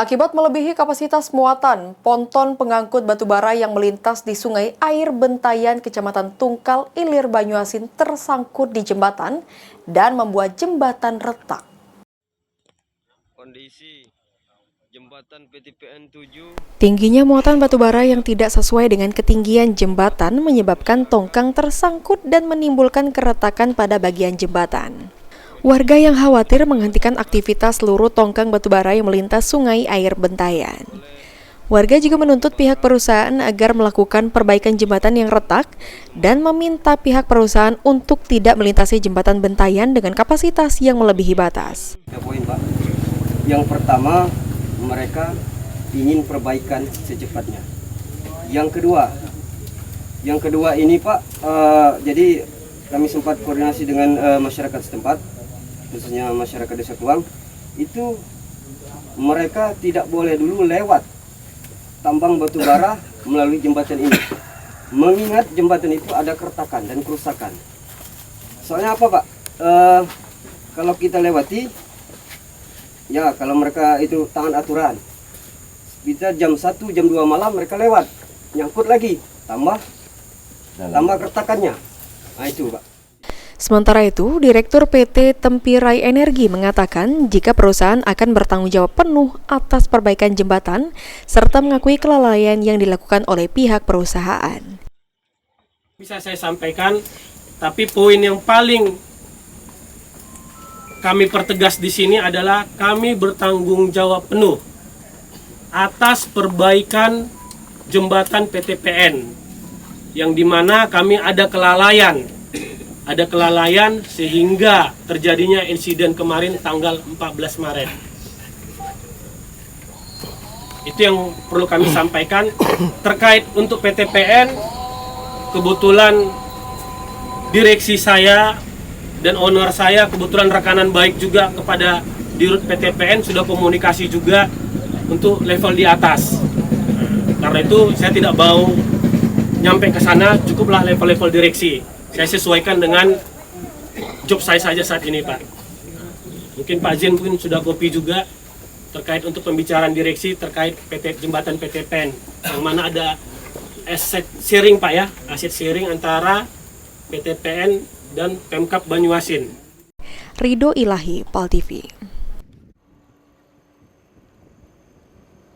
Akibat melebihi kapasitas muatan, ponton pengangkut batubara yang melintas di Sungai Air Bentayan, Kecamatan Tungkal, Ilir, Banyuasin tersangkut di jembatan dan membuat jembatan retak. Kondisi jembatan PTPN 7. Tingginya muatan batubara yang tidak sesuai dengan ketinggian jembatan menyebabkan tongkang tersangkut dan menimbulkan keretakan pada bagian jembatan. Warga yang khawatir menghentikan aktivitas seluruh tongkang batubara yang melintas Sungai Air Bentayan. Warga juga menuntut pihak perusahaan agar melakukan perbaikan jembatan yang retak dan meminta pihak perusahaan untuk tidak melintasi jembatan Bentayan dengan kapasitas yang melebihi batas. Poin, Pak. Yang pertama, mereka ingin perbaikan secepatnya. Yang kedua ini, Pak, jadi kami sempat koordinasi dengan masyarakat setempat, khususnya masyarakat Desa Kluang, itu mereka tidak boleh dulu lewat tambang batu bara melalui jembatan ini. Mengingat jembatan itu ada keretakan dan kerusakan. Soalnya apa, Pak? Kalau kita lewati, ya kalau mereka itu tahan aturan, kita jam 1, jam 2 malam mereka lewat, nyangkut lagi, tambah keretakannya. Nah itu, Pak. Sementara itu, Direktur PT Tempirai Energi mengatakan jika perusahaan akan bertanggung jawab penuh atas perbaikan jembatan serta mengakui kelalaian yang dilakukan oleh pihak perusahaan. Bisa saya sampaikan, tapi poin yang paling kami pertegas di sini adalah kami bertanggung jawab penuh atas perbaikan jembatan PTPN yang dimana kami ada kelalaian sehingga terjadinya insiden kemarin tanggal 14 Maret. Itu yang perlu kami sampaikan. Terkait untuk PTPN, kebetulan direksi saya dan owner saya kebetulan rekanan baik juga kepada Dirut PTPN, sudah komunikasi juga untuk level di atas. Karena itu saya tidak mau nyampe ke sana, cukuplah level-level direksi. Saya sesuaikan dengan job saya saja saat ini, Pak. Mungkin Pak Jen pun sudah kopi juga terkait untuk pembicaraan direksi terkait jembatan PTPN, yang mana ada aset sharing, Pak ya, aset sharing antara PTPN dan Pemkab Banyuasin. Ridho Ilahi, PAL TV.